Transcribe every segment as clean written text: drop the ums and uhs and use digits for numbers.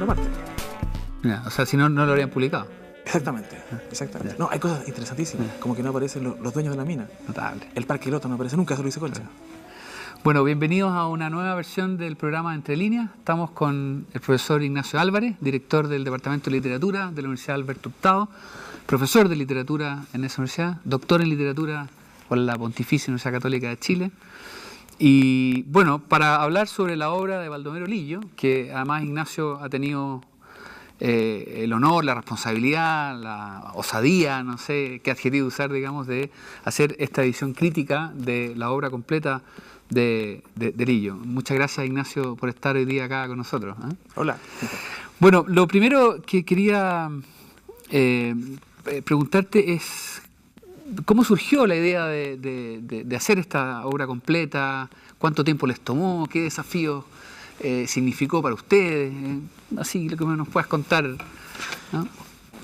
parte. Ya, o sea, si no, no lo habrían publicado. Exactamente, exactamente. No, hay cosas interesantísimas, como que no aparecen los dueños de la mina. Notable. El Parque Loto no aparece nunca, solo dice Concha. Bueno, bienvenidos a una nueva versión del programa Entre Líneas. Estamos con el profesor Ignacio Álvarez, director del Departamento de Literatura de la Universidad Alberto Hurtado, profesor de literatura en esa universidad, doctor en literatura por la Pontificia Universidad Católica de Chile. Y bueno, para hablar sobre la obra de Baldomero Lillo, que además Ignacio ha tenido el honor, la responsabilidad, la osadía, no sé qué adjetivo usar, digamos, de hacer esta edición crítica de la obra completa de Lillo. Muchas gracias, Ignacio, por estar hoy día acá con nosotros. Hola. Bueno, lo primero que quería preguntarte es ¿cómo surgió la idea de hacer esta obra completa? ¿Cuánto tiempo les tomó? ¿Qué desafíos significó para ustedes? Así lo que nos puedas contar, ¿no?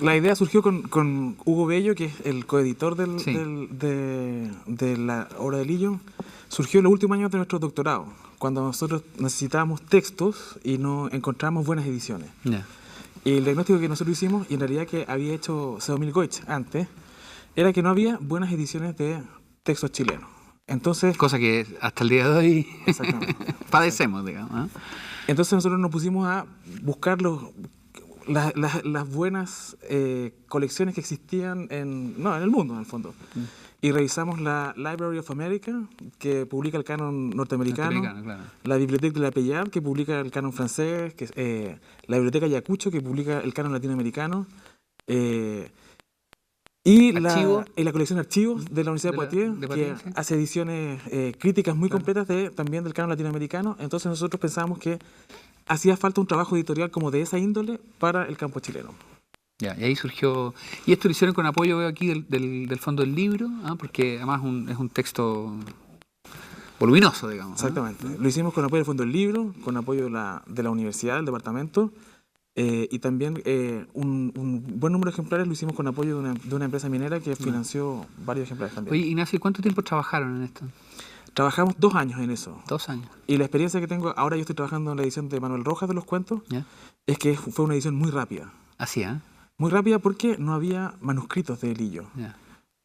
La idea surgió con Hugo Bello, que es el coeditor Sí. de la obra de Lillo. Surgió en los últimos años de nuestro doctorado, cuando nosotros necesitábamos textos y no encontramos buenas ediciones. Ya. Y el diagnóstico que nosotros hicimos, y en realidad que había hecho Sedomil Goich antes, era que no había buenas ediciones de textos chilenos. Entonces, Cosa que hasta el día de hoy Exactamente. padecemos, digamos, ¿no? entonces nosotros nos pusimos a buscar las buenas colecciones que existían en el mundo, en el fondo. Y revisamos la Library of America, que publica el canon norteamericano, Claro. la Biblioteca de la Payade, que publica el canon francés, la Biblioteca Ayacucho, que publica el canon latinoamericano, y la colección de archivos de la Universidad de Poitiers, que sí. hace ediciones críticas muy completas también del canon latinoamericano. Entonces nosotros pensábamos que hacía falta un trabajo editorial como de esa índole para el campo chileno. Ya, y ahí surgió. Y esto lo hicieron con apoyo, veo aquí, del fondo del libro, porque además es un texto voluminoso, digamos. Exactamente. Lo hicimos con apoyo del Fondo del Libro, con apoyo de la universidad, del departamento, y también un buen número de ejemplares lo hicimos con apoyo de una empresa minera que financió varios ejemplares también. Oye, Ignacio, ¿cuánto tiempo trabajaron en esto? Trabajamos 2 años en eso. 2 años. Y la experiencia que tengo, ahora yo estoy trabajando en la edición de Manuel Rojas de los cuentos, ¿Ya? es que fue una edición muy rápida. Así, ¿eh? Muy rápida porque no había manuscritos de Lillo. Ya.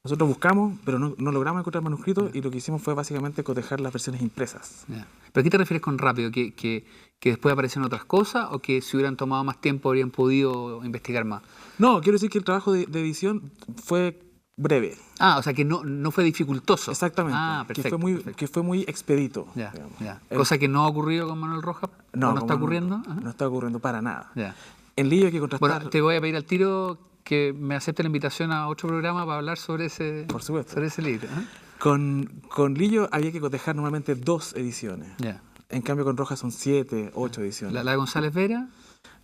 Nosotros buscamos, pero no logramos encontrar manuscritos, y lo que hicimos fue básicamente cotejar las versiones impresas. Ya. ¿Pero a qué te refieres con rápido? ¿Que después aparecieron otras cosas o que si hubieran tomado más tiempo habrían podido investigar más? No, quiero decir que el trabajo de edición fue breve. Ah, o sea que no fue dificultoso. Exactamente. Ah, perfecto. Que fue muy expedito. Ya, digamos. ya. Cosa que no ha ocurrido con Manuel Rojas. ¿No está ocurriendo? Ajá. No está ocurriendo para nada. Ya. En Lillo hay que contrastar. Bueno, te voy a pedir al tiro que me acepte la invitación a otro programa para hablar sobre ese, Por supuesto. sobre ese libro. Con Lillo había que cotejar normalmente 2 ediciones. Ya. En cambio con Rojas son 7, 8 ediciones. La de González Vera.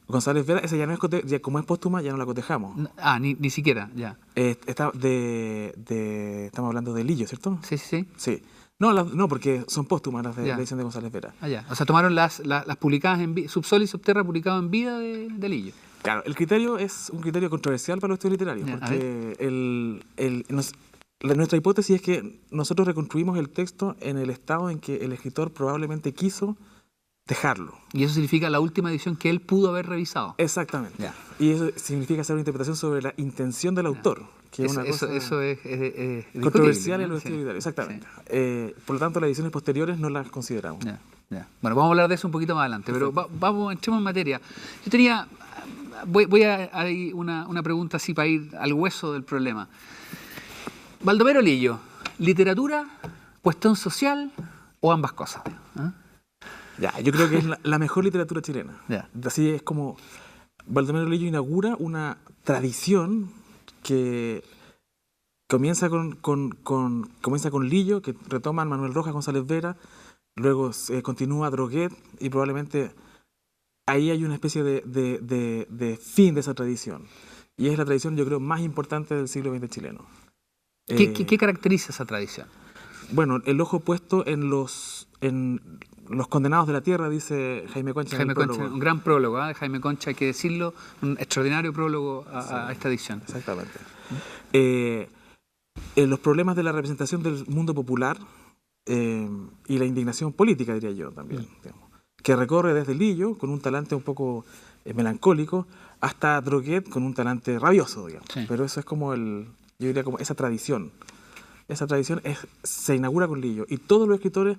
González Vera, esa ya no es ya como es póstuma, ya no la cotejamos. Ni siquiera, ya. Estamos hablando de Lillo, ¿cierto? Sí. Sí. No, porque son póstumas las de Ya. la edición de González Vera. Ah, ya. O sea, tomaron las publicadas en Subsol y Subterra, publicado en vida de Lillo. Claro, el criterio es un criterio controversial para los estudios literarios, Ya, porque nuestra hipótesis es que nosotros reconstruimos el texto en el estado en que el escritor probablemente quiso dejarlo. Y eso significa la última edición que él pudo haber revisado. Exactamente. Ya. Y eso significa hacer una interpretación sobre la intención del autor, que es una cosa Eso es controversial discutible, en ¿no? los Sí. estudios literarios. Exactamente. Sí. Por lo tanto, las ediciones posteriores no las consideramos. Ya. Bueno, vamos a hablar de eso un poquito más adelante, pero entremos en materia. Yo tenía, voy a hay una pregunta así para ir al hueso del problema. Baldomero Lillo, ¿literatura, cuestión social o ambas cosas? Ya, yo creo que es la mejor literatura chilena. Ya. Así es como Baldomero Lillo inaugura una tradición que comienza con Lillo, que retoman Manuel Rojas, González Vera, luego continúa Droguet, y probablemente ahí hay una especie de fin de esa tradición. Y es la tradición, yo creo, más importante del siglo XX chileno. ¿Qué caracteriza esa tradición? Bueno, el ojo puesto en los condenados de la tierra, dice Jaime Concha. Jaime Concha, un gran prólogo, de Jaime Concha, hay que decirlo, un extraordinario prólogo a esta edición. Exactamente. Los problemas de la representación del mundo popular y la indignación política, diría yo también, digamos, que recorre desde Lillo, con un talante un poco melancólico, hasta Droguet con un talante rabioso, digamos. Sí. Pero eso es como yo diría como esa tradición. Esa tradición se inaugura con Lillo. Y todos los escritores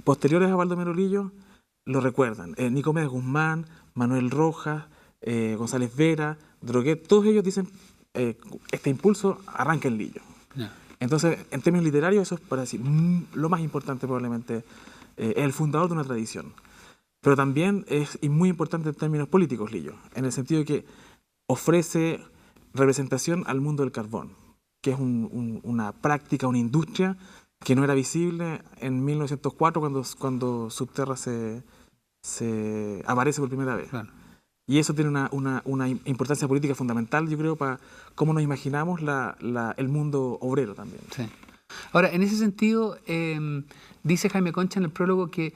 posteriores a Baldomero Lillo lo recuerdan. Nicomedes Guzmán, Manuel Rojas, González Vera, Droguet, todos ellos dicen este impulso arranca en Lillo. Ya. Entonces, en términos literarios, eso es para decir lo más importante probablemente, es el fundador de una tradición. Pero también es muy importante en términos políticos Lillo, en el sentido de que ofrece representación al mundo del carbón, que es una práctica, una industria que no era visible en 1904 cuando Subterra se aparece por primera vez. Claro. Y eso tiene una importancia política fundamental, yo creo, para cómo nos imaginamos el mundo obrero también. Sí. Ahora, en ese sentido, dice Jaime Concha en el prólogo que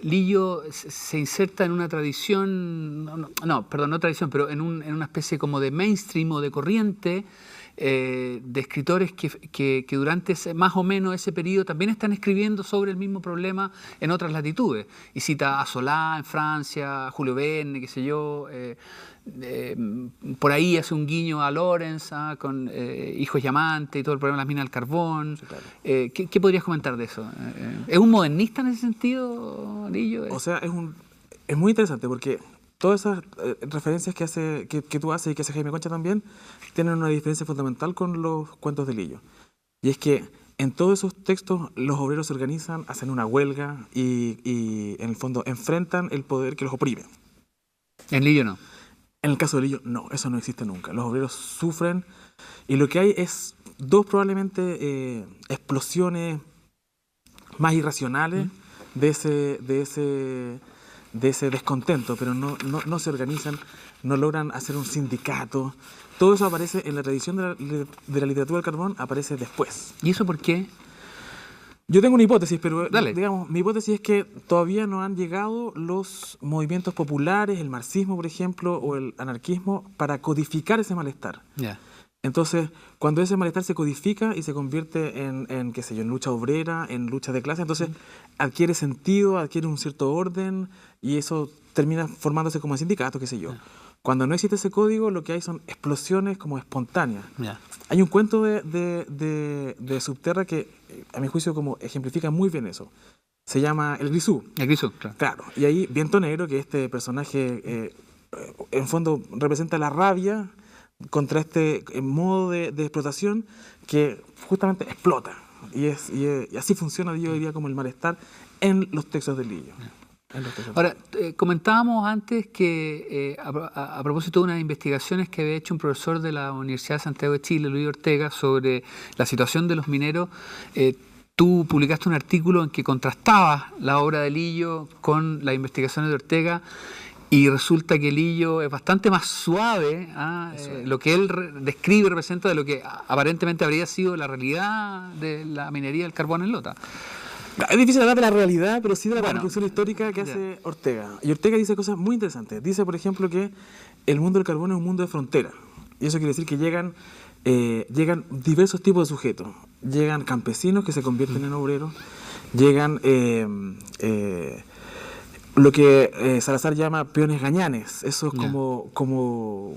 Lillo se inserta en una tradición, no tradición, pero en una especie como de mainstream o de corriente de escritores que durante más o menos ese periodo también están escribiendo sobre el mismo problema en otras latitudes. Y cita a Solá en Francia, a Julio Verne, qué sé yo. Por ahí hace un guiño a Lawrence con Hijos y Amantes y todo el problema de las minas del carbón. Sí, claro. ¿Qué podrías comentar de eso? ¿Es un modernista en ese sentido, Lillo? O sea, es muy interesante porque todas esas referencias que tú haces y que hace Jaime Concha también tienen una diferencia fundamental con los cuentos de Lillo. Y es que en todos esos textos los obreros se organizan, hacen una huelga y en el fondo enfrentan el poder que los oprime. En Lillo no. En el caso de Lillo, no, eso no existe nunca. Los obreros sufren y lo que hay es dos probablemente explosiones más irracionales de ese descontento, pero no se organizan, no logran hacer un sindicato. Todo eso aparece en la tradición de la literatura del carbón, aparece después. ¿Y eso por qué? Yo tengo una hipótesis, pero Dale. digamos, mi hipótesis es que todavía no han llegado los movimientos populares, el marxismo, por ejemplo, o el anarquismo, para codificar ese malestar. Ya. Entonces, cuando ese malestar se codifica y se convierte en qué sé yo, en lucha obrera, en lucha de clase, entonces adquiere sentido, adquiere un cierto orden y eso termina formándose como sindicato, qué sé yo. Cuando no existe ese código, lo que hay son explosiones como espontáneas. Ya. Hay un cuento de Subterra que, a mi juicio, como ejemplifica muy bien eso. Se llama El Grisú. El Grisú, claro. Claro. Y ahí Viento Negro, que este personaje, en fondo, representa la rabia contra este modo de explotación que justamente explota. Y así funciona, yo diría, como el malestar en los textos de Lillo. Ahora, comentábamos antes que a propósito de unas investigaciones que había hecho un profesor de la Universidad de Santiago de Chile, Luis Ortega, sobre la situación de los mineros, tú publicaste un artículo en que contrastabas la obra de Lillo con las investigaciones de Ortega y resulta que Lillo es bastante más suave, lo que él describe y representa de lo que aparentemente habría sido la realidad de la minería del carbón en Lota. Es difícil hablar de la realidad, pero sí de la construcción histórica que hace Ortega. Y Ortega dice cosas muy interesantes. Dice, por ejemplo, que el mundo del carbón es un mundo de frontera. Y eso quiere decir que llegan diversos tipos de sujetos. Llegan campesinos que se convierten en obreros. Llegan lo que Salazar llama peones gañanes. Esos como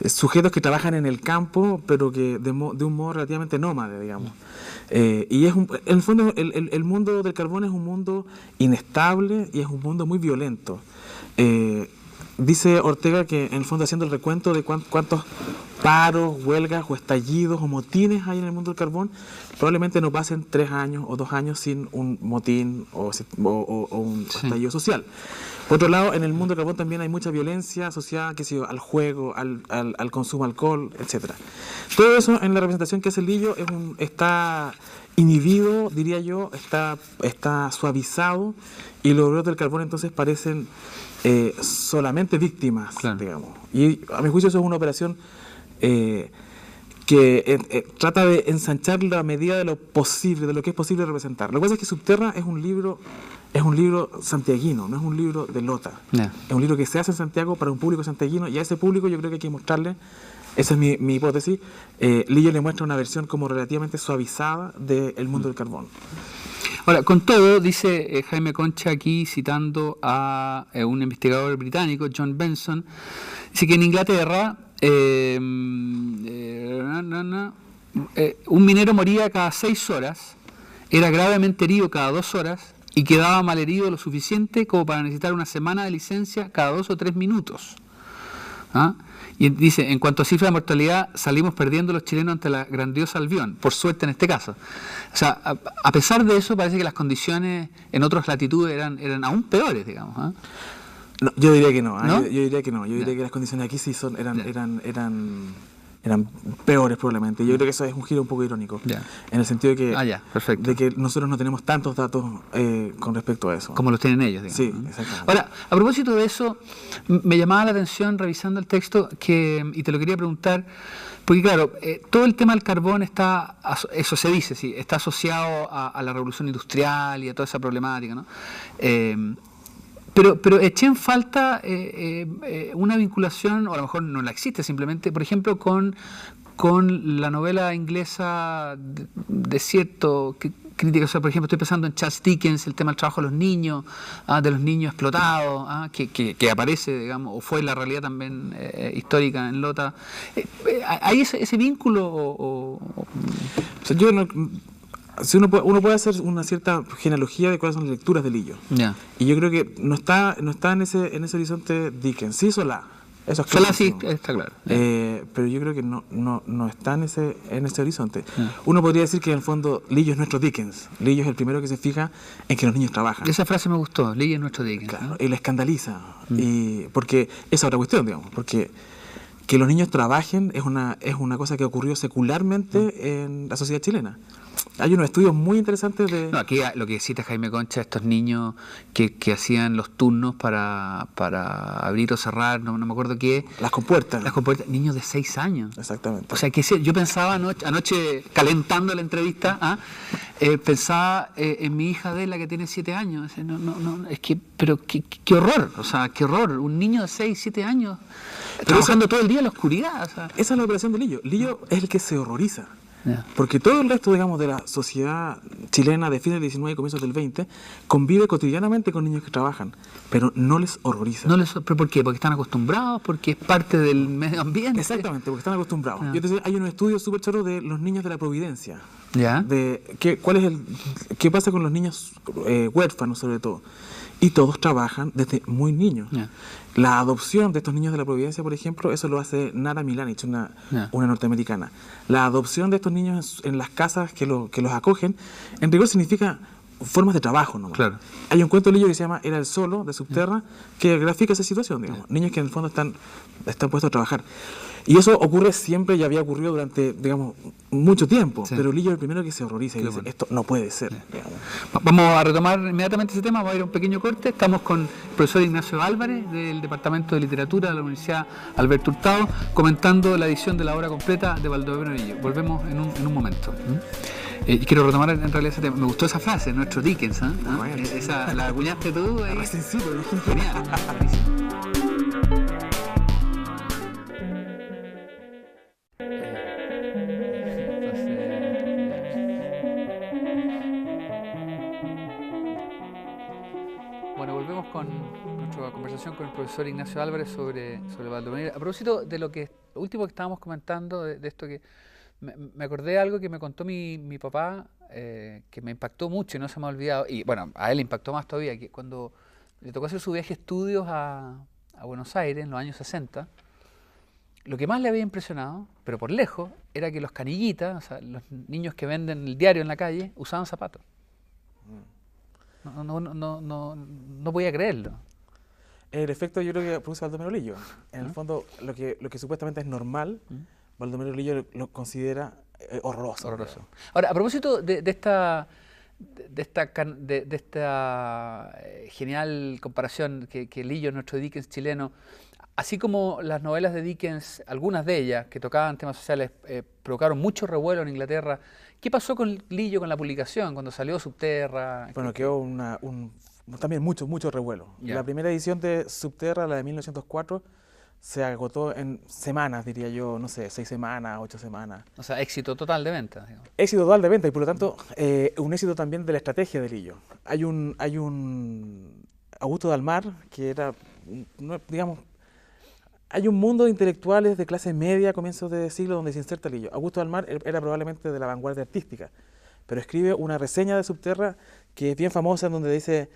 sujetos que trabajan en el campo, pero que de un modo relativamente nómade, digamos. Y en el fondo el mundo del carbón es un mundo inestable y es un mundo muy violento. Dice Ortega que en el fondo, haciendo el recuento de cuántos paros, huelgas o estallidos o motines hay en el mundo del carbón, probablemente no pasen 3 años o 2 años sin un motín o un estallido social. Por otro lado, en el mundo del carbón también hay mucha violencia asociada, qué sé yo, al juego, al consumo de alcohol, etc. Todo eso en la representación que hace Lillo está inhibido, diría yo, está suavizado, y los obreros del carbón entonces parecen solamente víctimas, digamos. Y a mi juicio eso es una operación que trata de ensanchar la medida de lo posible, de lo que es posible representar. Lo que pasa es que Subterra es un libro santiaguino, no es un libro de Lota. Es un libro que se hace en Santiago para un público santiaguino, y a ese público yo creo que hay que mostrarle, esa es mi hipótesis, Lillo le muestra una versión como relativamente suavizada del mundo del carbón. Ahora, con todo, dice Jaime Concha aquí, citando a un investigador británico, John Benson, dice que en Inglaterra un minero moría cada 6 horas, era gravemente herido cada 2 horas y quedaba malherido lo suficiente como para necesitar una semana de licencia cada 2 o 3 minutos. ¿Ah? Y dice, en cuanto a cifra de mortalidad, salimos perdiendo los chilenos ante la grandiosa Albión, por suerte en este caso. O sea, a pesar de eso, parece que las condiciones en otras latitudes eran aún peores, digamos. ¿Ah? No, yo diría que no. ¿No? Yo diría que no. Yo diría que las condiciones aquí sí eran peores probablemente. Yo creo que eso es un giro un poco irónico. En el sentido de que nosotros no tenemos tantos datos con respecto a eso. Como los tienen ellos, digamos. Sí, exactamente. Ahora, a propósito de eso, me llamaba la atención revisando el texto y te lo quería preguntar, porque claro, todo el tema del carbón está, eso se dice, sí, está asociado a la revolución industrial y a toda esa problemática, ¿no? Pero eché en falta una vinculación, o a lo mejor no la existe simplemente, por ejemplo, con la novela inglesa de cierto crítica. O sea, por ejemplo, estoy pensando en Charles Dickens, el tema del trabajo de los niños, de los niños explotados, que aparece, digamos, o fue la realidad también histórica en Lota. ¿Hay ese vínculo? O sea, yo no... Si uno puede hacer una cierta genealogía de cuáles son las lecturas de Lillo. Y yo creo que no está en ese horizonte Dickens. Sí, Solá. Eso es claro. Solá sí está claro. Pero yo creo que no está en ese horizonte. Uno podría decir que en el fondo Lillo es nuestro Dickens. Lillo es el primero que se fija en que los niños trabajan. Esa frase me gustó, Lillo es nuestro Dickens. Claro, y le escandaliza. Porque esa es otra cuestión, digamos. Porque que los niños trabajen es una cosa que ocurrió secularmente en la sociedad chilena. Hay unos estudios muy interesantes de... No, aquí lo que cita Jaime Concha, estos niños que hacían los turnos para abrir o cerrar, no me acuerdo qué. Las compuertas, niños de 6 años. Exactamente. O sea, que yo pensaba anoche calentando la entrevista, pensaba en mi hija Adela que tiene 7 años. Pero qué horror, o sea, qué horror. Un niño de 6, 7 años trabajando todo el día en la oscuridad. O sea. Esa es la operación de Lillo. Lillo es el que se horroriza. Porque todo el resto, digamos, de la sociedad chilena de fines del 19 y comienzos del 20 convive cotidianamente con niños que trabajan, pero no les horroriza. ¿Pero por qué? ¿Porque están acostumbrados? ¿Porque es parte del medio ambiente? Exactamente, porque están acostumbrados. Y entonces hay unos estudios súper choros de los niños de la Providencia. ¿Ya? ¿Qué pasa con los niños huérfanos, sobre todo? Y todos trabajan desde muy niños. La adopción de estos niños de la Providencia, por ejemplo, eso lo hace Nara Milanic, una norteamericana. La adopción de estos niños en las casas que los acogen, en rigor significa formas de trabajo nomás. Claro. Hay un cuento de Lillo que se llama Era el Solo, de Subterra, que grafica esa situación, digamos. Niños que en el fondo están puestos a trabajar. Y eso ocurre siempre y había ocurrido durante, digamos, mucho tiempo. Pero Lillo es el primero que se horroriza y dice, esto no puede ser. Vamos a retomar inmediatamente ese tema, vamos a ir a un pequeño corte. Estamos con el profesor Ignacio Álvarez del Departamento de Literatura de la Universidad Alberto Hurtado, comentando la edición de la obra completa de Baldomero Lillo. Volvemos en un momento. Quiero retomar en realidad ese tema. Me gustó esa frase, nuestro Dickens. Esa la acuñaste tú ahí. Genial. Bueno, volvemos con nuestra conversación con el profesor Ignacio Álvarez sobre Baldomero. A propósito de lo último que estábamos comentando, de esto que me acordé de algo que me contó mi papá, que me impactó mucho y no se me ha olvidado, y bueno, a él le impactó más todavía, que cuando le tocó hacer su viaje de estudios a Buenos Aires en los años 60, lo que más le había impresionado, pero por lejos, era que los canillitas, o sea, los niños que venden el diario en la calle, usaban zapatos. No podía creerlo. El efecto yo creo que produce Baldomero Lillo. En el fondo, lo que supuestamente es normal, Baldomero Lillo lo considera horroroso. Ahora, a propósito de esta genial comparación que Lillo es nuestro Dickens chileno, así como las novelas de Dickens, algunas de ellas que tocaban temas sociales, provocaron mucho revuelo en Inglaterra. ¿Qué pasó con Lillo con la publicación, cuando salió Subterra? Bueno, quedó también mucho revuelo. La primera edición de Subterra, la de 1904, se agotó en semanas, diría yo, no sé, 6 semanas, 8 semanas. O sea, éxito total de ventas. Digamos. Éxito total de venta y por lo tanto un éxito también de la estrategia de Lillo. Hay un Augusto Dalmar, que era, digamos, hay un mundo de intelectuales de clase media a comienzos de siglo donde se inserta Lillo. Augusto Dalmar era probablemente de la vanguardia artística, pero escribe una reseña de Subterra que es bien famosa en donde dice,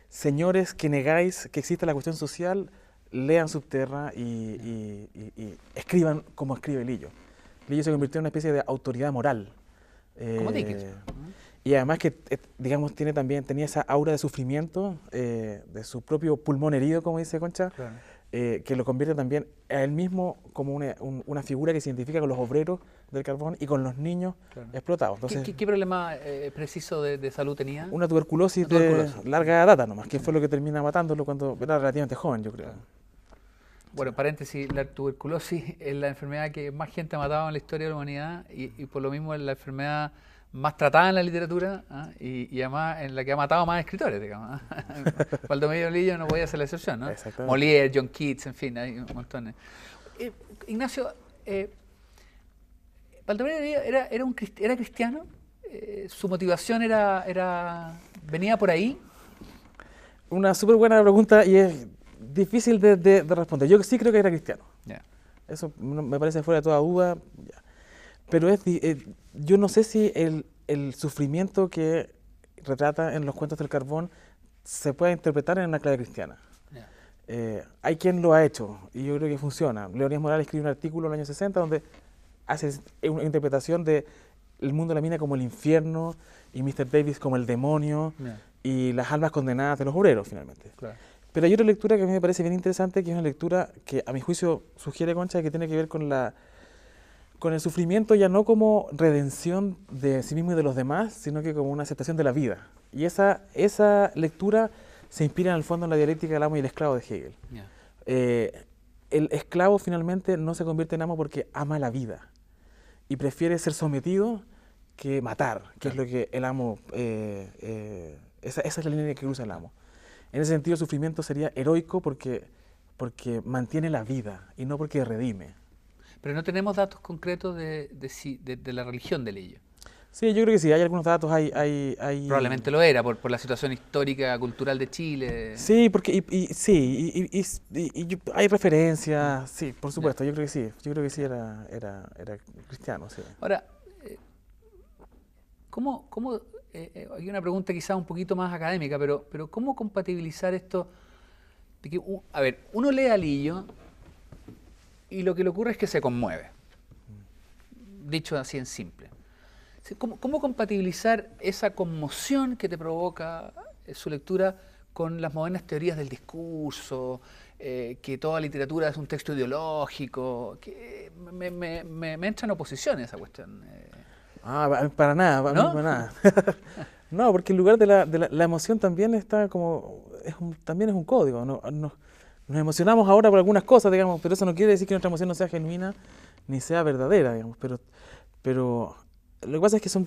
señores que negáis que existe la cuestión social, lean Subterra y escriban como escribe Lillo. Lillo se convirtió en una especie de autoridad moral. Como Dickens. Y además que, digamos, tenía esa aura de sufrimiento, de su propio pulmón herido, como dice Concha, Claro. Que lo convierte también a él mismo como una figura que se identifica con los obreros del carbón y con los niños Claro. explotados. Entonces, ¿Qué problema preciso de salud tenía? una tuberculosis, Una tuberculosis de larga data nomás, que fue lo que termina matándolo cuando era relativamente joven, yo creo. Bueno, paréntesis, la tuberculosis es la enfermedad que más gente ha matado en la historia de la humanidad y por lo mismo es la enfermedad más tratada en la literatura y además en la que ha matado más escritores, digamos. Baldomero Lillo no podía ser la excepción, ¿no? Molière, John Keats, en fin, hay un montón. Ignacio, Baldomero Lillo era cristiano, su motivación venía por ahí. Una súper buena pregunta y es difícil de responder. Yo sí creo que era cristiano. Yeah. Eso me parece fuera de toda duda. Yeah. Pero yo no sé si el sufrimiento que retrata en los cuentos del carbón se puede interpretar en una clave cristiana. Yeah. Hay quien lo ha hecho y yo creo que funciona. Leonidas Morales escribió un artículo en los años 60 donde hace una interpretación de el mundo de la mina como el infierno y Mr. Davis como el demonio. Yeah. Y las almas condenadas de los obreros, finalmente. Claro. Pero hay otra lectura que a mí me parece bien interesante, que es una lectura que a mi juicio sugiere, Concha, que tiene que ver con el sufrimiento ya no como redención de sí mismo y de los demás, sino que como una aceptación de la vida. Y esa lectura se inspira en el fondo en la dialéctica del amo y el esclavo de Hegel. Yeah. El esclavo finalmente no se convierte en amo porque ama la vida y prefiere ser sometido que matar, que es lo que el amo... Esa es la línea que cruza el amo. En ese sentido, el sufrimiento sería heroico porque mantiene la vida y no porque redime. Pero no tenemos datos concretos de la religión de Lillo. Sí, yo creo que sí, hay algunos datos. Probablemente lo era, por la situación histórica, cultural de Chile. Sí, porque hay referencias, sí, por supuesto, yo creo que sí era cristiano. Sí. Ahora, ¿cómo hay una pregunta quizás un poquito más académica, pero ¿cómo compatibilizar esto? De que, a ver, uno lee a Lillo y lo que le ocurre es que se conmueve, dicho así en simple. ¿Cómo compatibilizar esa conmoción que te provoca su lectura con las modernas teorías del discurso, que toda literatura es un texto ideológico? Que me entra en oposición esa cuestión. Para nada, ¿No? Para nada. No, porque en lugar de la emoción también está como, también es un código. Nos emocionamos ahora por algunas cosas, digamos, pero eso no quiere decir que nuestra emoción no sea genuina ni sea verdadera, digamos. Pero lo que pasa es que son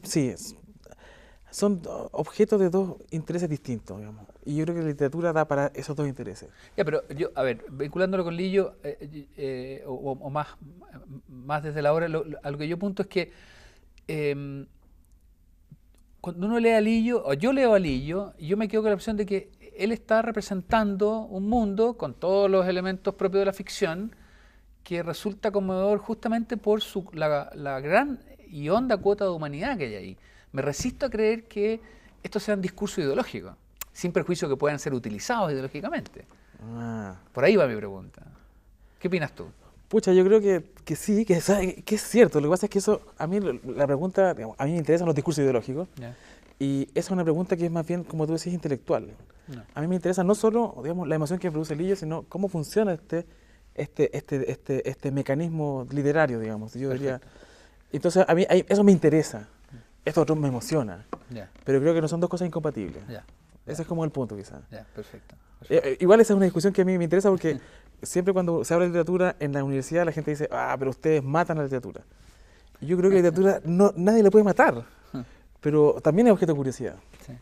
objetos de dos intereses distintos, digamos. Y yo creo que la literatura da para esos dos intereses. Ya, pero a ver, vinculándolo con Lillo, o más desde la hora, a lo que yo apunto es que cuando uno lee a Lillo, o yo leo a Lillo, yo me quedo con la opción de que él está representando un mundo con todos los elementos propios de la ficción que resulta conmovedor justamente por la gran y honda cuota de humanidad que hay ahí. Me resisto a creer que estos sean discursos ideológicos, sin perjuicio que puedan ser utilizados ideológicamente. Por ahí va mi pregunta. ¿Qué opinas tú? Pucha, yo creo que sí, que es cierto. Lo que pasa es que eso, a mí la pregunta, digamos, a mí me interesan los discursos ideológicos. Yeah. Y esa es una pregunta que es más bien, como tú decís, intelectual. No. A mí me interesa no solo, digamos, la emoción que produce Lillo, sino cómo funciona este mecanismo literario, digamos. Yo diría. Entonces, a mí eso me interesa. Esto otro me emociona. Yeah. Pero creo que no son dos cosas incompatibles. Yeah. Ese es como el punto, quizás. Perfecto. Igual esa es una discusión que a mí me interesa porque siempre cuando se habla de literatura en la universidad la gente dice, pero ustedes matan a la literatura. Y yo creo que la literatura nadie la puede matar, pero también es objeto de curiosidad. Sí.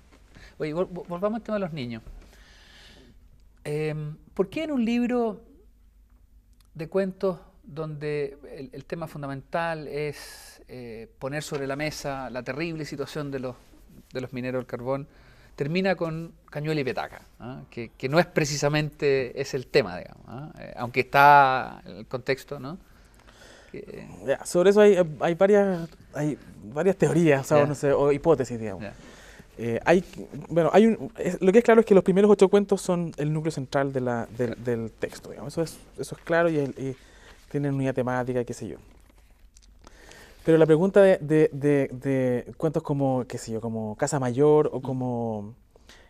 Oye, volvamos al tema de los niños. ¿Por qué en un libro de cuentos donde el tema fundamental es poner sobre la mesa la terrible situación de los mineros del carbón, termina con Cañuelas y Petaca, que no es precisamente es el tema, digamos, aunque está en el contexto, ¿no? Ya, sobre eso hay varias teorías, o, sea, no sé, o hipótesis, digamos. Lo que es claro es que los primeros 8 cuentos son el núcleo central del texto, digamos. Eso es claro y tienen unidad temática y qué sé yo. Pero la pregunta de cuentos como, qué sé yo, como Casa Mayor o como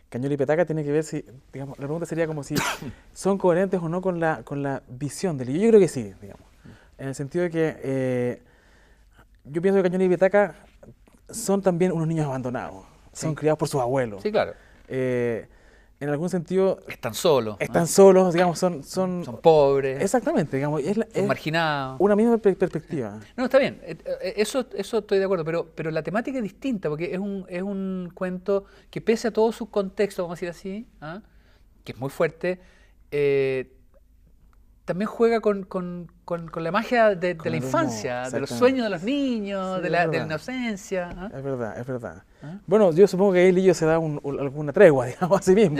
Cañuelas y Petaca tiene que ver si, digamos, la pregunta sería como si son coherentes o no con la visión del libro. Yo creo que sí, digamos. En el sentido de que yo pienso que Cañuelas y Petaca son también unos niños abandonados. Son criados por sus abuelos. Sí, claro. En algún sentido... Están solos. Están solos, digamos, son pobres. Exactamente, digamos. Son marginados. Una misma perspectiva. No, está bien. Eso estoy de acuerdo, pero la temática es distinta, porque es un cuento que pese a todo su contexto, vamos a decir así, que es muy fuerte, también juega con la magia de la infancia, de los sueños de los niños, sí, de la inocencia. Es verdad, es verdad. Bueno, yo supongo que Lillo se da alguna tregua, digamos, a sí mismo.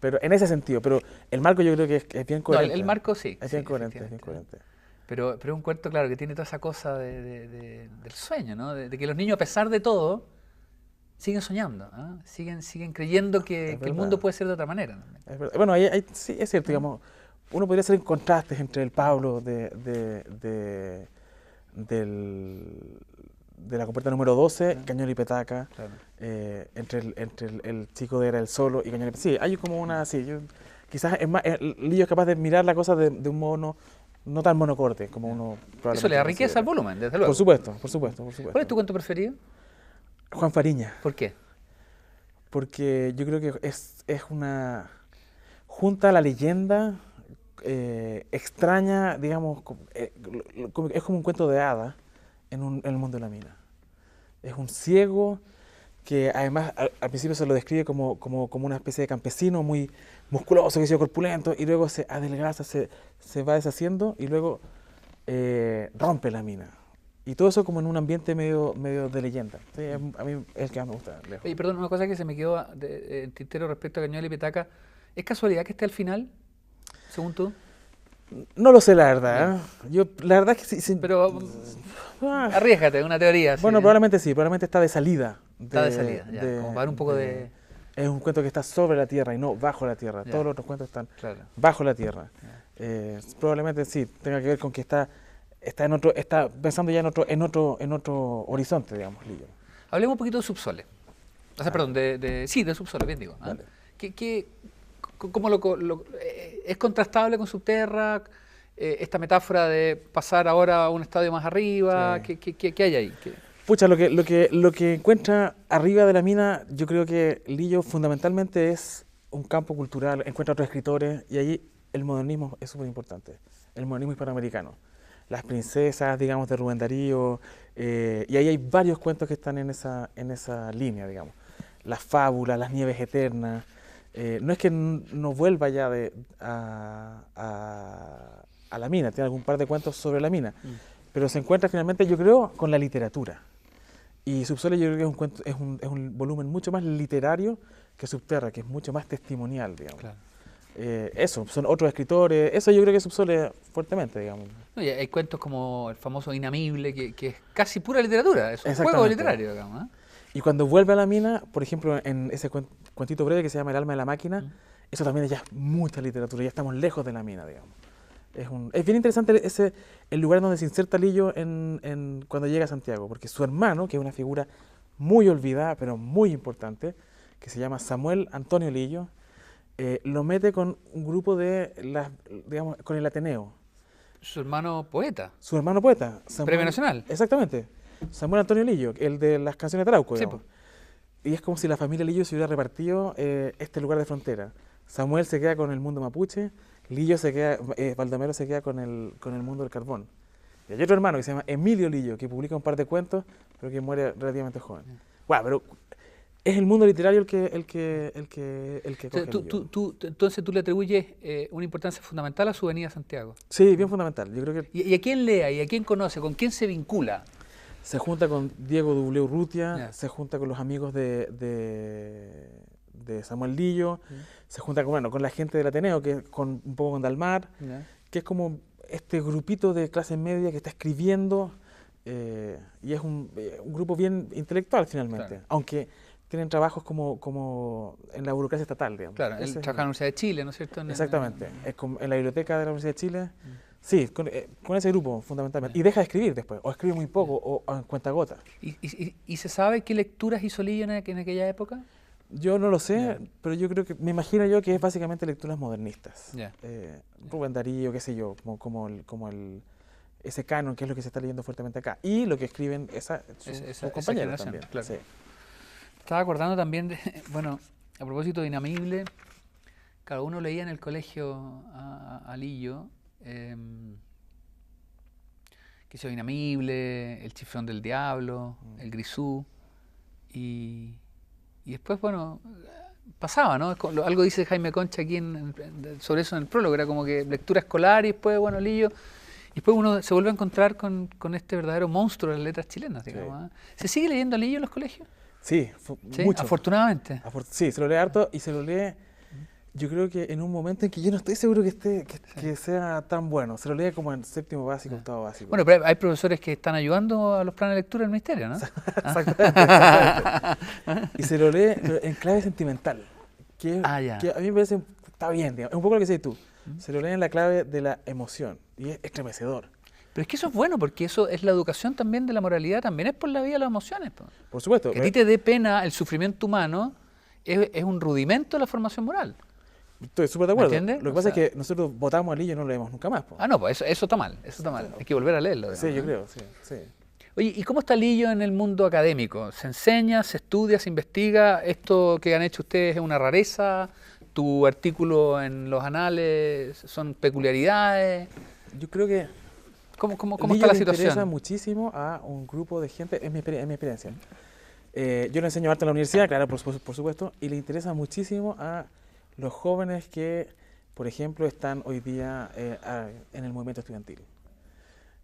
Pero en ese sentido, pero el marco yo creo que es bien coherente. No, el marco sí. Es bien coherente, es bien coherente. Pero es un cuento, claro, que tiene toda esa cosa del sueño, ¿no? De que los niños, a pesar de todo, siguen soñando, siguen creyendo que el mundo puede ser de otra manera. Es verdad. Bueno, sí, es cierto, digamos. Uno podría hacer contrastes entre el Pablo de la compuerta número 12, Cañuelas y Petaca, claro. Entre el chico de Era el Solo y Cañuelas y Petaca. Sí, hay como una... Sí, quizás es más, Lillo es capaz de mirar la cosa de un modo no tan monocorte como uno probablemente. Eso le da riqueza al volumen, desde luego. Por supuesto. ¿Cuál es tu cuento preferido? Juan Fariña. ¿Por qué? Porque yo creo que es una... junta la leyenda... extraña, digamos, es como un cuento de hadas en el mundo de la mina. Es un ciego que además al principio se lo describe como una especie de campesino muy musculoso, que sea corpulento, y luego se adelgaza, se va deshaciendo y luego rompe la mina. Y todo eso como en un ambiente medio de leyenda. Sí, a mí es el que más me gusta. Lejos. Oye, perdón, una cosa que se me quedó en tintero respecto a Cañuelas y Petaca. ¿Es casualidad que esté al final? Según tú. No lo sé, la verdad. Yo, la verdad es que sí. Pero arriésgate, una teoría. Bueno, probablemente sí, probablemente está de salida. Está de salida, ya, como para dar un poco de... Es un cuento que está sobre la tierra y no bajo la tierra. Ya. Todos los otros cuentos están bajo la tierra. Probablemente sí, tenga que ver con que está pensando ya en otro horizonte, digamos, Lillo. Hablemos un poquito de Subsole. O sea, perdón, de Subsole, bien digo. ¿Cómo es contrastable con Subterra? Esta metáfora de pasar ahora a un estadio más arriba, sí. ¿Qué hay ahí? Pucha, lo que encuentra arriba de la mina, yo creo que Lillo fundamentalmente es un campo cultural, encuentra otros escritores y ahí el modernismo es súper importante, el modernismo hispanoamericano. Las princesas, digamos, de Rubén Darío, y ahí hay varios cuentos que están en esa línea, digamos. Las fábulas, las nieves eternas. No es que no vuelva ya a la mina, tiene algún par de cuentos sobre la mina, pero se encuentra finalmente, yo creo, con la literatura. Y Subsole yo creo que es un volumen mucho más literario que Subterra, que es mucho más testimonial, digamos. Claro. Eso, son otros escritores, eso yo creo que Subsole fuertemente, digamos. No, y hay cuentos como el famoso Inamible, que es casi pura literatura, es un juego literario, digamos. Y cuando vuelve a la mina, por ejemplo, en ese cuentito breve que se llama El alma de la máquina, eso también es ya mucha literatura, ya estamos lejos de la mina, digamos. Es bien interesante el lugar donde se inserta Lillo cuando llega a Santiago, porque su hermano, que es una figura muy olvidada, pero muy importante, que se llama Samuel Antonio Lillo, lo mete con un grupo digamos, con el Ateneo. Su hermano poeta. Su hermano poeta. Premio Nacional. Exactamente. Samuel Antonio Lillo, el de las canciones de Trauco, digamos. Sí, y es como si la familia Lillo se hubiera repartido este lugar de frontera. Samuel se queda con el mundo mapuche, Lillo se queda, Baldomero se queda con el mundo del carbón. Y hay otro hermano que se llama Emilio Lillo, que publica un par de cuentos, pero que muere relativamente joven. Bueno, pero Es el mundo literario el que coge Entonces tú le atribuyes una importancia fundamental a su venida a Santiago. Sí, bien fundamental. Yo creo que ¿Y a quién lea? ¿Y a quién conoce? ¿Con quién se vincula? se junta con Diego W. Urrutia, Ya. se junta con los amigos de Samuel Lillo, se junta con la gente del Ateneo, un poco con Dalmar, que es como este grupito de clase media que está escribiendo, y es un grupo bien intelectual finalmente, Claro. aunque tienen trabajos como en la burocracia estatal, digamos. Claro, él Ese es trabaja en la Universidad de Chile, ¿no es cierto? exactamente, es como en la biblioteca de la Universidad de Chile, sí, con ese grupo fundamentalmente, y deja de escribir después, o escribe muy poco, o en cuentagotas. ¿Y se sabe qué lecturas hizo Lillo en aquella época? Yo no lo sé, pero yo creo que, me imagino yo que es básicamente lecturas modernistas. Ya. Rubén Darío, qué sé yo, ese canon que es lo que se está leyendo fuertemente acá. Y lo que escriben sus compañeros generación, también. claro. Sí. Estaba acordando también de, bueno, a propósito de Inamible, cada uno leía en el colegio a Lillo, que sea Inamible, El Chiflón del Diablo, El Grisú, y después, bueno, pasaba, ¿no? Algo dice Jaime Concha aquí sobre eso en el prólogo, era como que lectura escolar y después, bueno, Lillo, y después uno se vuelve a encontrar con este verdadero monstruo de las letras chilenas, digamos. Sí. ¿Se sigue leyendo a Lillo en los colegios? Sí, Sí, mucho. afortunadamente. Sí, se lo lee harto y se lo lee, yo creo que en un momento en que yo no estoy seguro que sea tan bueno. Se lo lee como en séptimo básico, octavo básico. Bueno, pero hay profesores que están ayudando a los planes de lectura del ministerio, ¿no? Exactamente. Y se lo lee pero en clave sentimental, que a mí me parece, está bien, digamos. Es un poco lo que dices tú. Se lo lee en la clave de la emoción y es estremecedor. Pero es que eso es bueno, porque eso es la educación también de la moralidad, también es por la vía de las emociones. Por supuesto. Que a ti te dé pena el sufrimiento humano es un rudimento de la formación moral. Estoy súper de acuerdo. ¿Me entiendes? Lo que pasa es que nosotros votamos a Lillo y no lo leemos nunca más. Ah, no, pues eso está mal, eso está mal. Hay que volver a leerlo. Digamos, sí, yo ¿no? creo, sí. Oye, ¿y cómo está Lillo en el mundo académico? ¿Se enseña, se estudia, se investiga? ¿Esto que han hecho ustedes es una rareza? ¿Tu artículo en los anales son peculiaridades? Yo creo que ¿Cómo Lillo está la le situación? interesa muchísimo a un grupo de gente, en mi experiencia. Yo le enseño arte en la universidad, claro, por supuesto, y le interesa muchísimo a los jóvenes que, por ejemplo, están hoy día en el movimiento estudiantil.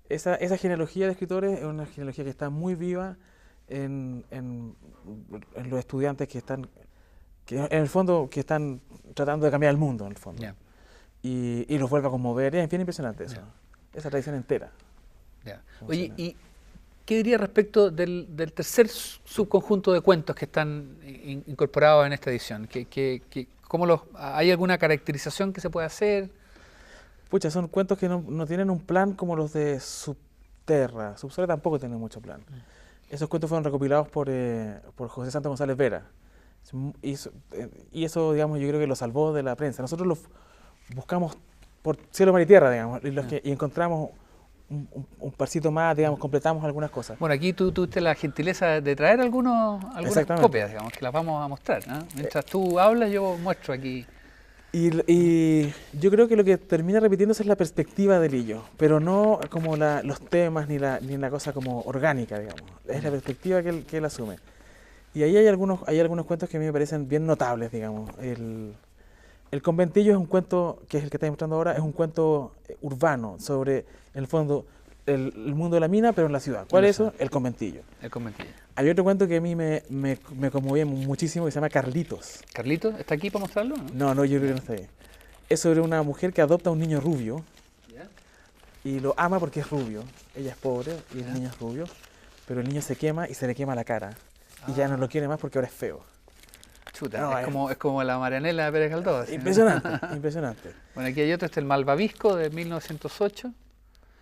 Esa genealogía de escritores es una genealogía que está muy viva en los estudiantes que en el fondo, que están tratando de cambiar el mundo, en el fondo. Yeah. Y los vuelve a conmover. Es bien impresionante eso. Esa tradición entera. Yeah. Oye, ¿y qué diría respecto del tercer subconjunto de cuentos que están incorporados en esta edición? ¿Hay alguna caracterización que se puede hacer? Pucha, son cuentos que no tienen un plan como los de Subterra. Subsola tampoco tiene mucho plan. Esos cuentos fueron recopilados por José Santos González Vera. Y eso, digamos, yo creo que lo salvó de la prensa. Nosotros los buscamos por cielo, mar y tierra, digamos, y encontramos un parcito más, digamos, completamos algunas cosas. Bueno, aquí tú tuviste la gentileza de traer algunas copias, digamos, que las vamos a mostrar, ¿no? Mientras tú hablas, yo muestro aquí. Y yo creo que lo que termina repitiéndose es la perspectiva de Lillo, pero no como los temas ni la cosa como orgánica, digamos. Es la perspectiva que él asume. Y ahí hay algunos cuentos que a mí me parecen bien notables, digamos. El Conventillo es un cuento, que es el que está mostrando ahora, es un cuento urbano sobre, en el fondo, el mundo de la mina, pero en la ciudad. ¿Cuál es eso? El Conventillo. El Conventillo. Hay otro cuento que a mí me conmovía muchísimo que se llama Carlitos. ¿Carlitos está aquí para mostrarlo? No, yo creo que no está ahí. Es sobre una mujer que adopta a un niño rubio y lo ama porque es rubio. Ella es pobre y el niño es rubio, pero el niño se quema y se le quema la cara. Y ya no lo quiere más porque ahora es feo. Chuta, no, es como la Marianela de Pérez Galdós. Impresionante, impresionante. Bueno, aquí hay otro, el Malvavisco de 1908.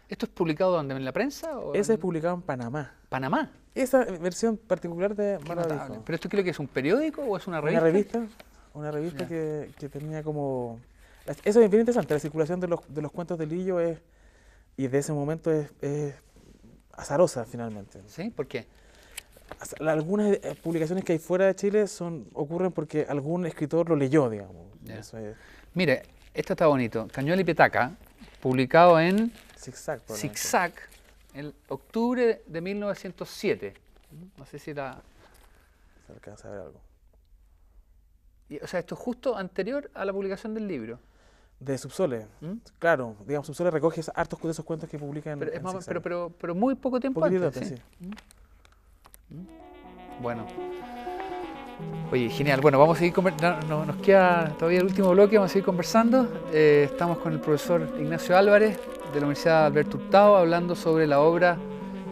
¿Esto es publicado dónde? ¿En la prensa? Ese es publicado en Panamá. ¿Panamá? Esa versión particular de Malvavisco. ¿Pero esto creo que es un periódico o es una revista? Una revista que tenía como... Eso es bien interesante, la circulación de los cuentos de Lillo y de ese momento es azarosa finalmente. ¿Sí? ¿Por qué? Algunas publicaciones que hay fuera de Chile ocurren porque algún escritor lo leyó, digamos. Eso es. Mire, esto está bonito. Cañuelas y Petaca, publicado en Zigzag, en octubre de 1907. No sé si se alcanza a ver algo. O sea, esto es justo anterior a la publicación del libro. De Subsole. ¿Mm? Claro, digamos, Subsole recoge hartos de esos cuentos que publica en Pero, en Zigzag. pero muy poco tiempo Poquitito antes, antes, ¿sí? Bueno. Oye, genial. Bueno, vamos a seguir conversando. Nos queda todavía el último bloque, vamos a seguir conversando. Estamos con el profesor Ignacio Álvarez de la Universidad Alberto Hurtado hablando sobre la obra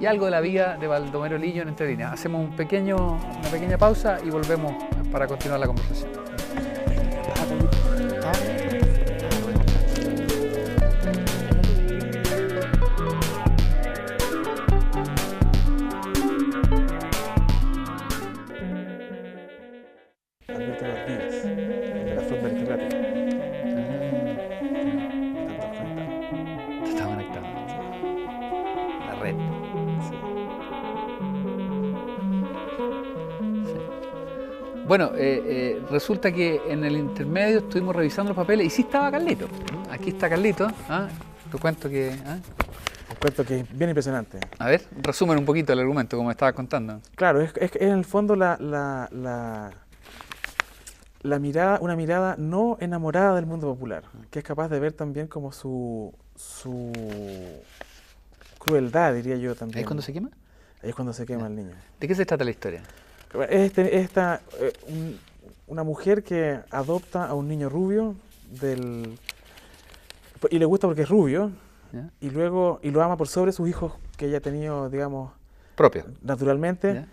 y algo de la vida de Baldomero Lillo en Entre Líneas. Hacemos una pequeña pausa y volvemos para continuar la conversación. Alberto de los Vives, de la Fronda Aristocrática. Está conectado. La red. Bueno, resulta que en el intermedio estuvimos revisando los papeles y sí estaba Carlito. Aquí está Carlito. ¿Ah? Tu cuento que... ¿ah? Un cuento que es bien impresionante. A ver, resumen un poquito el argumento, como estabas contando. Claro, es en el fondo la mirada, una mirada no enamorada del mundo popular, que es capaz de ver también como su crueldad, diría yo también. ¿Ahí es cuando se quema? Ahí es cuando se quema el niño. ¿De qué se trata la historia? Una mujer que adopta a un niño rubio y le gusta porque es rubio, ¿Ya? y luego lo ama por sobre sus hijos que ella ha tenido, digamos, Propio. naturalmente. ¿Ya?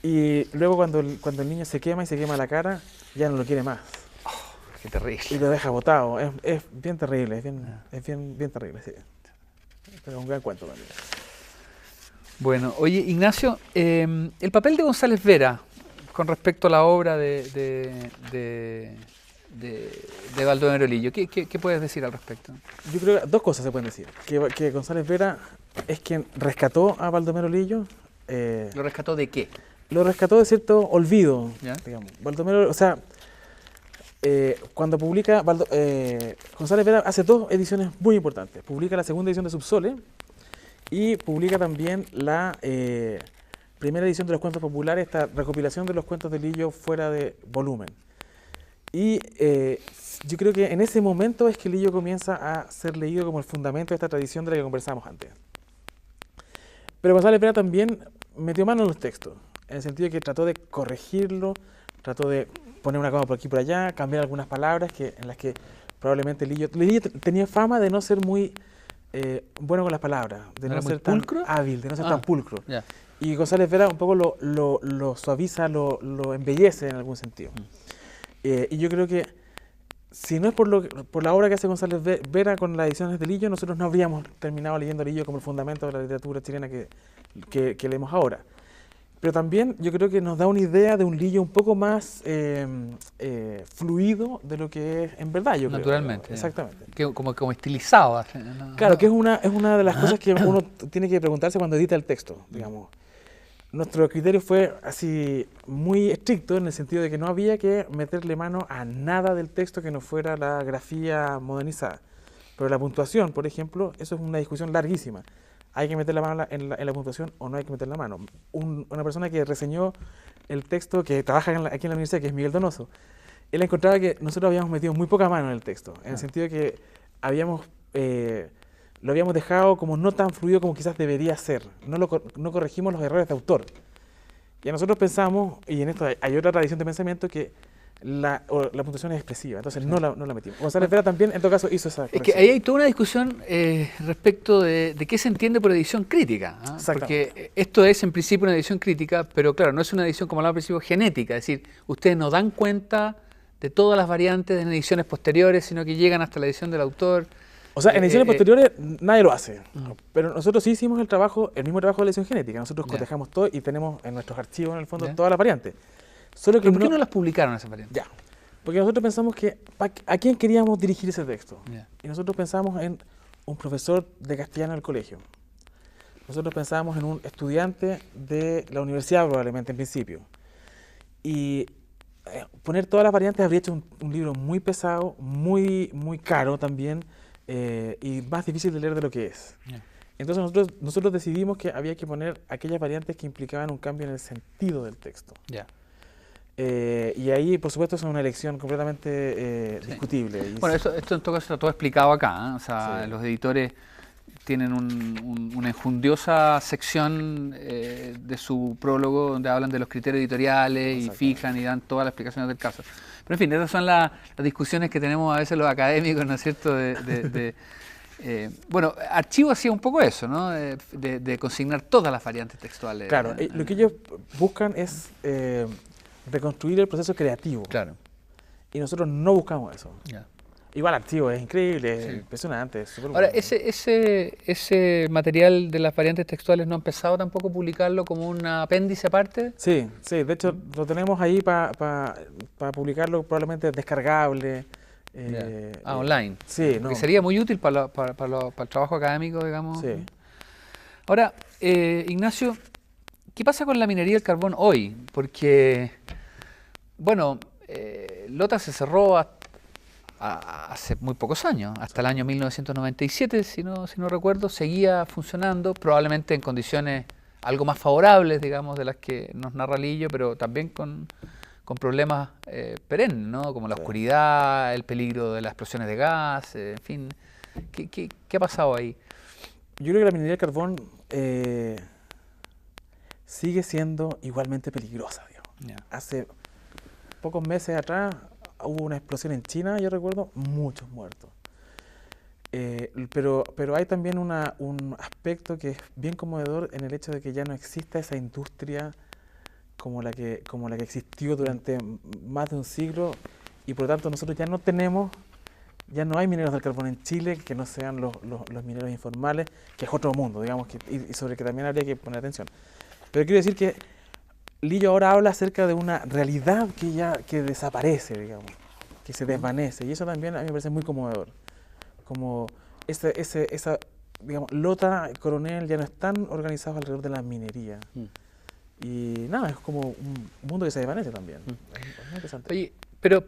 Y luego cuando el niño se quema y se quema la cara, ya no lo quiere más. Qué terrible. Y lo deja botado. Es bien terrible, es bien terrible, sí. Pero es un gran cuento también. Bueno, oye, Ignacio, el papel de González Vera con respecto a la obra de Baldomero Lillo, ¿qué puedes decir al respecto? Yo creo que dos cosas se pueden decir. Que González Vera es quien rescató a Baldomero Lillo. ¿Lo rescató de qué? Lo rescató de cierto olvido, ¿Ya? digamos. Baldomero, o sea, cuando publica, González Vera hace dos ediciones muy importantes. Publica la segunda edición de Subsole y publica también la primera edición de los cuentos populares, esta recopilación de los cuentos de Lillo fuera de volumen. Y yo creo que en ese momento es que Lillo comienza a ser leído como el fundamento de esta tradición de la que conversábamos antes. Pero González Vera también metió mano en los textos, en el sentido de que trató de corregirlo, trató de poner una coma por aquí y por allá, cambiar algunas palabras en las que probablemente Lillo tenía fama de no ser muy bueno con las palabras, de ¿No no era muy ser tan pulcro? hábil, de no ser tan pulcro. Ya. Y González Vera un poco lo suaviza, lo embellece en algún sentido. Y yo creo que si no es por la obra que hace González Vera con las ediciones de Lillo, nosotros no habríamos terminado leyendo Lillo como el fundamento de la literatura chilena que leemos ahora. Pero también yo creo que nos da una idea de un Lillo un poco más fluido de lo que es en verdad, yo Naturalmente. creo. Exactamente. Como estilizado. ¿No? Claro, que es una de las cosas que uno tiene que preguntarse cuando edita el texto, digamos. Nuestro criterio fue así muy estricto en el sentido de que no había que meterle mano a nada del texto que no fuera la grafía modernizada. Pero la puntuación, por ejemplo, eso es una discusión larguísima. ¿Hay que meter la mano en la puntuación o no hay que meter la mano? Una persona que reseñó el texto, que trabaja aquí en la universidad, que es Miguel Donoso, él encontraba que nosotros habíamos metido muy poca mano en el texto, en el sentido de que lo habíamos dejado como no tan fluido como quizás debería ser. No corregimos los errores de autor. Y nosotros pensamos, y en esto hay otra tradición de pensamiento, que la puntuación es expresiva, entonces no la metimos. González Vera también, en todo caso, hizo esa corrección. Es que ahí hay toda una discusión respecto de qué se entiende por edición crítica. ¿Ah? Porque esto es en principio una edición crítica, pero claro, no es una edición, como hablaba al principio, genética. Es decir, ustedes no dan cuenta de todas las variantes en ediciones posteriores, sino que llegan hasta la edición del autor. O sea, en ediciones posteriores nadie lo hace, pero nosotros sí hicimos el mismo trabajo de la edición genética. Nosotros cotejamos todo y tenemos en nuestros archivos, en el fondo, todas las variantes. Solo que ¿Por qué no las publicaron esas variantes? Ya, porque nosotros pensamos que ¿a quién queríamos dirigir ese texto? Y nosotros pensamos en un profesor de castellano del colegio. Nosotros pensábamos en un estudiante de la universidad probablemente en principio. Y poner todas las variantes habría hecho un libro muy pesado, muy caro también, y más difícil de leer de lo que es. Entonces nosotros decidimos que había que poner aquellas variantes que implicaban un cambio en el sentido del texto. Y ahí, por supuesto, es una elección completamente discutible. Bueno, esto en todo caso está todo explicado acá, ¿eh? O sea, Sí. los editores tienen una enjundiosa sección de su prólogo donde hablan de los criterios editoriales y fijan y dan todas las explicaciones del caso. Pero en fin, esas son las discusiones que tenemos a veces los académicos, ¿no es cierto? Bueno, Archivo hacía un poco eso, ¿no? De consignar todas las variantes textuales. Claro, lo que ellos buscan es reconstruir el proceso creativo. Claro. Y nosotros no buscamos eso. Ya. Igual Archivo es increíble, Sí. es impresionante, es súper Ahora, bueno. ese material de las variantes textuales no ha empezado tampoco a publicarlo como un apéndice aparte. Sí, sí, de hecho lo tenemos ahí para publicarlo probablemente descargable. Online. Sí, Que no. sería muy útil para el trabajo académico, digamos. Sí. Ahora, Ignacio, ¿qué pasa con la minería del carbón hoy? Porque, bueno, Lota se cerró hace muy pocos años, hasta el año 1997, si no recuerdo, seguía funcionando, probablemente en condiciones algo más favorables, digamos, de las que nos narra Lillo, pero también con problemas perennes, ¿no? Como la oscuridad, el peligro de las explosiones de gas, en fin. ¿Qué ha pasado ahí? Yo creo que la minería del carbón sigue siendo igualmente peligrosa, digamos. Yeah. Hace pocos meses atrás hubo una explosión en China, yo recuerdo, muchos muertos. Pero hay también un aspecto que es bien conmovedor en el hecho de que ya no exista esa industria como la que existió durante más de un siglo, y por lo tanto nosotros ya no hay mineros del carbón en Chile que no sean los mineros informales, que es otro mundo, digamos, y sobre el que también habría que poner atención. Pero quiero decir que Lillo ahora habla acerca de una realidad que desaparece, digamos, que se desvanece, y eso también a mí me parece muy conmovedor. Como esa digamos, Lota, Coronel ya no están organizados alrededor de la minería. Y nada, es como un mundo que se desvanece también. Es muy interesante. Oye, pero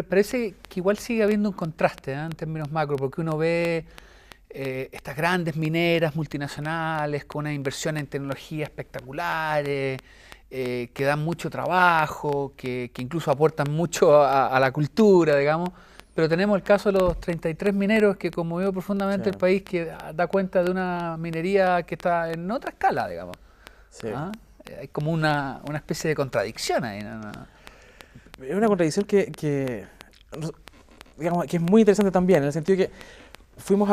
parece que igual sigue habiendo un contraste, ¿eh? En términos macro, porque uno ve estas grandes mineras multinacionales con una inversión en tecnología espectaculares, que dan mucho trabajo, que incluso aportan mucho a la cultura, digamos. Pero tenemos el caso de los 33 mineros que conmovió profundamente el país, que da cuenta de una minería que está en otra escala, digamos. Sí. ¿Ah? Hay como una especie de contradicción ahí, ¿no? Es una contradicción digamos, que es muy interesante también, en el sentido de que fuimos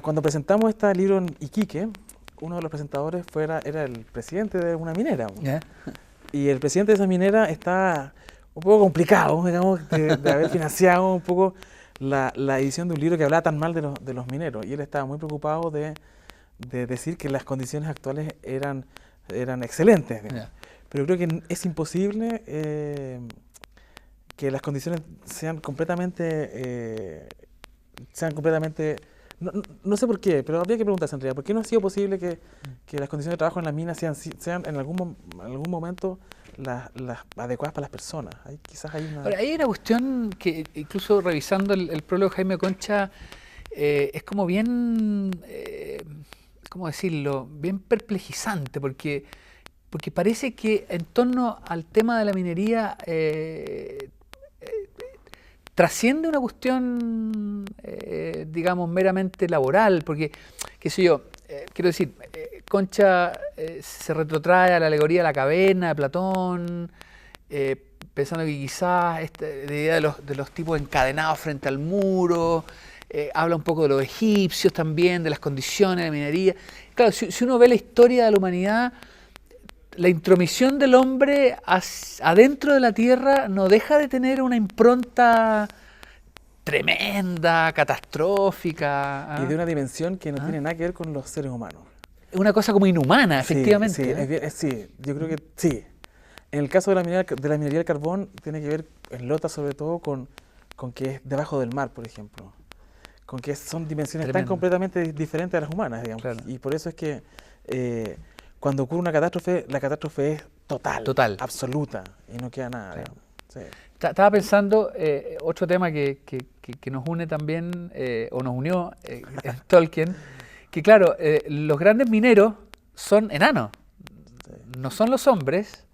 cuando presentamos este libro en Iquique, uno de los presentadores era el presidente de una minera. ¿Ya? Y el presidente de esa minera está un poco complicado, digamos, de haber financiado un poco la edición de un libro que hablaba tan mal de los mineros. Y él estaba muy preocupado de decir que las condiciones actuales eran excelentes. Yeah. Pero creo que es imposible que las condiciones sean completamente... No sé por qué, pero habría que preguntarse en realidad, ¿por qué no ha sido posible que las condiciones de trabajo en las minas sean en algún momento las adecuadas para las personas? Quizás hay una... Ahora, hay una cuestión que incluso revisando el prólogo de Jaime Concha, es como bien, ¿cómo decirlo?, bien perplejizante, porque parece que en torno al tema de la minería trasciende una cuestión, digamos, meramente laboral, porque, qué sé yo, quiero decir, Concha se retrotrae a la alegoría de la caverna de Platón, pensando que quizás la idea de los tipos encadenados frente al muro, habla un poco de los egipcios también, de las condiciones de minería. Claro, si uno ve la historia de la humanidad, la intromisión del hombre adentro de la tierra no deja de tener una impronta tremenda, catastrófica. Y de una dimensión que no tiene nada que ver con los seres humanos. Una cosa como inhumana, efectivamente. Sí, yo creo que sí. En el caso de la minería del carbón, tiene que ver, en Lota sobre todo, con que es debajo del mar, por ejemplo. Con que son dimensiones tan completamente diferentes a las humanas, digamos. Claro. Y por eso es que cuando ocurre una catástrofe, la catástrofe es total, absoluta, y no queda nada. Claro. Sí. Estaba pensando, otro tema que nos une también, o nos unió en Tolkien, que claro, los grandes mineros son enanos, no son los hombres,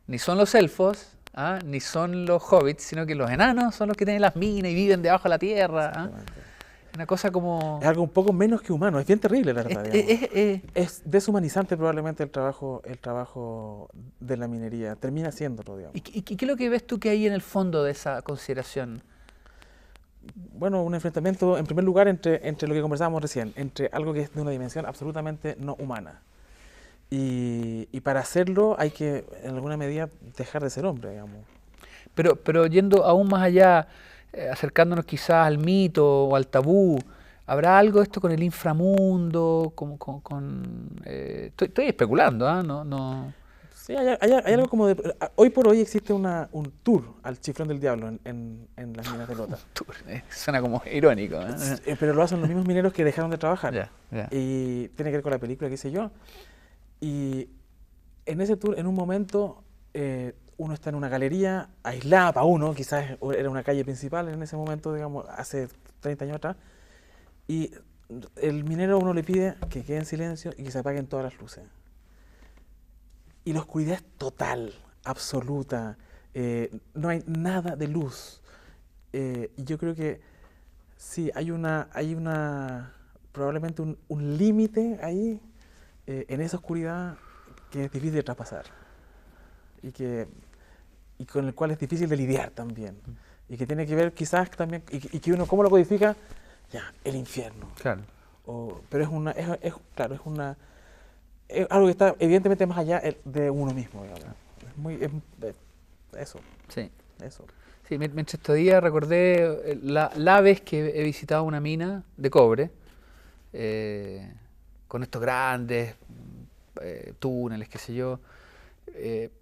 ni son los elfos, ni son los hobbits, sino que los enanos son los que tienen las minas y viven debajo de la tierra. Una cosa como... Es algo un poco menos que humano, es bien terrible, la verdad. Es deshumanizante probablemente el trabajo de la minería, termina siéndolo, digamos. ¿Y qué es lo que ves tú que hay en el fondo de esa consideración? Bueno, un enfrentamiento, en primer lugar, entre lo que conversábamos recién, entre algo que es de una dimensión absolutamente no humana. Y para hacerlo hay que, en alguna medida, dejar de ser hombre, digamos. Pero yendo aún más allá, acercándonos quizás al mito o al tabú, ¿habrá algo de esto con el inframundo? Estoy especulando, ¿ah? No. Sí, hay algo como de... Hoy por hoy existe un tour al Chiflón del Diablo en las minas de Lota. Tour, suena como irónico, ¿eh? Pero lo hacen los mismos mineros que dejaron de trabajar. Ya. Y tiene que ver con la película, qué sé yo. Y en ese tour, en un momento, uno está en una galería aislada para uno, quizás era una calle principal en ese momento, digamos, hace 30 años atrás, y el minero a uno le pide que quede en silencio y que se apaguen todas las luces. Y la oscuridad es total, absoluta, no hay nada de luz. Y yo creo que sí, hay probablemente un límite ahí, en esa oscuridad, que es difícil de traspasar y con el cual es difícil de lidiar también, y que tiene que ver quizás también, y que uno cómo lo codifica, ya, el infierno. Claro. Pero es algo que está evidentemente más allá de uno mismo, digamos. Eso. Sí. Eso. Sí, mientras este día recordé la vez que he visitado una mina de cobre, con estos grandes túneles, qué sé yo,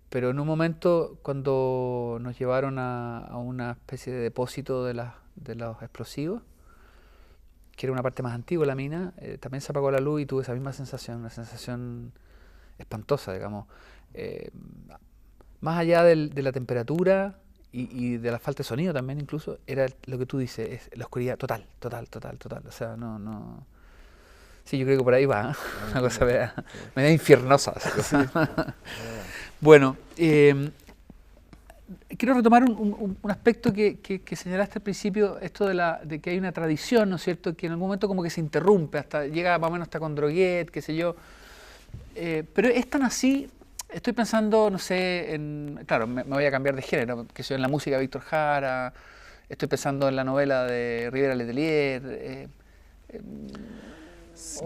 pero en un momento cuando nos llevaron a una especie de depósito de los explosivos, que era una parte más antigua de la mina, también se apagó la luz y tuve esa misma sensación, una sensación espantosa, digamos. Más allá de la temperatura y de la falta de sonido también incluso, era lo que tú dices, es la oscuridad total. O sea, no... Sí, yo creo que por ahí va, una cosa media infiernosa. Sí. Bueno, quiero retomar un aspecto que señalaste al principio, esto de que hay una tradición, ¿no es cierto?, que en algún momento como que se interrumpe, hasta llega más o menos hasta con Droguet, qué sé yo. Pero es tan así, estoy pensando, no sé, claro, me voy a cambiar de género, que soy en la música de Víctor Jara, estoy pensando en la novela de Rivera Letelier.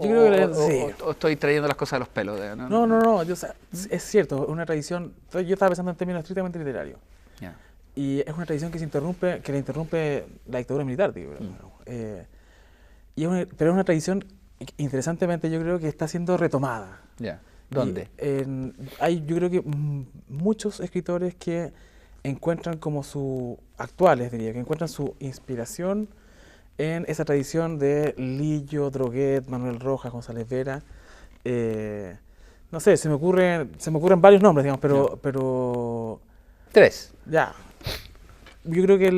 Yo creo que o estoy trayendo las cosas a los pelos. No, es cierto, es una tradición. Yo estaba pensando en términos estrictamente literarios. Yeah. Y es una tradición que le interrumpe la dictadura militar, digo. Pero es una tradición, interesantemente, yo creo que está siendo retomada. Yeah. ¿Dónde? Yo creo que muchos escritores que encuentran actuales, diría, que encuentran su inspiración en esa tradición de Lillo, Droguet, Manuel Rojas, González Vera. No sé, se me ocurren varios nombres, digamos, pero 3. Ya. Yo creo que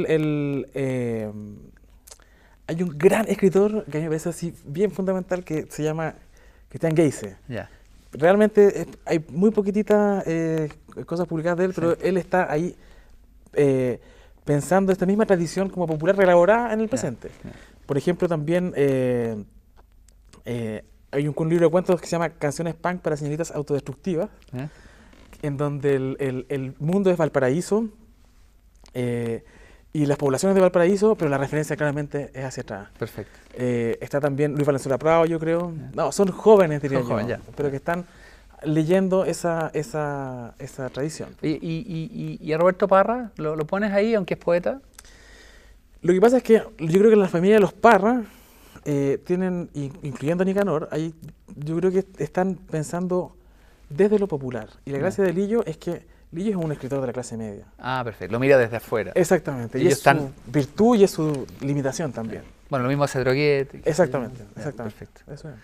hay un gran escritor que a mí me parece así bien fundamental, que se llama Christian Geise. Yeah. Realmente hay muy poquititas cosas publicadas de él, pero él está ahí pensando esta misma tradición como popular reelaborada en el presente. Por ejemplo, también hay un libro de cuentos que se llama Canciones Punk para señoritas autodestructivas, en donde el mundo es Valparaíso y las poblaciones de Valparaíso, pero la referencia claramente es hacia atrás. Perfecto. Está también Luis Valenzuela Prado, yo creo. No, son jóvenes, diría yo, pero que están leyendo esa tradición. ¿Y a Roberto Parra? ¿Lo pones ahí, aunque es poeta? Lo que pasa es que yo creo que la familia de los Parra tienen, incluyendo a Nicanor, yo creo que están pensando desde lo popular. Y la gracia de Lillo es que Lillo es un escritor de la clase media. Ah, perfecto. Lo mira desde afuera. Exactamente. Y es su virtud y es su limitación también. Bueno, lo mismo hace Droguet. Exactamente. Perfecto. Eso es.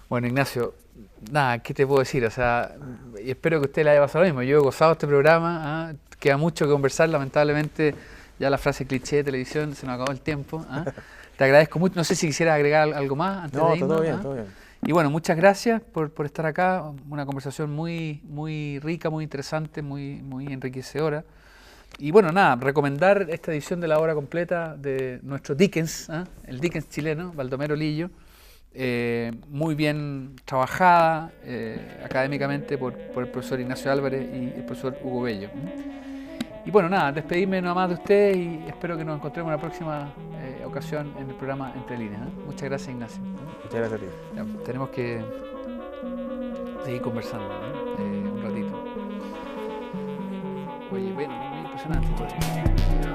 Bueno, Ignacio, nada, ¿qué te puedo decir? O sea, y espero que a usted le haya pasado lo mismo. Yo he gozado este programa, queda mucho que conversar, lamentablemente ya la frase cliché de televisión se nos acabó el tiempo. Te agradezco mucho. No sé si quisieras agregar algo más antes de irnos. Todo bien. Y bueno, muchas gracias por estar acá. Una conversación muy rica, muy interesante, muy enriquecedora. Y bueno, nada, recomendar esta edición de la obra completa de nuestro Dickens, el Dickens chileno, Baldomero Lillo, muy bien trabajada académicamente por el profesor Ignacio Álvarez y el profesor Hugo Bello. Y bueno, nada, despedirme nada más de ustedes y espero que nos encontremos en la próxima ocasión en el programa Entre Líneas. Muchas gracias, Ignacio. Muchas gracias a ti. Ya, tenemos que seguir conversando un ratito. Oye, bueno, muy impresionante todo esto.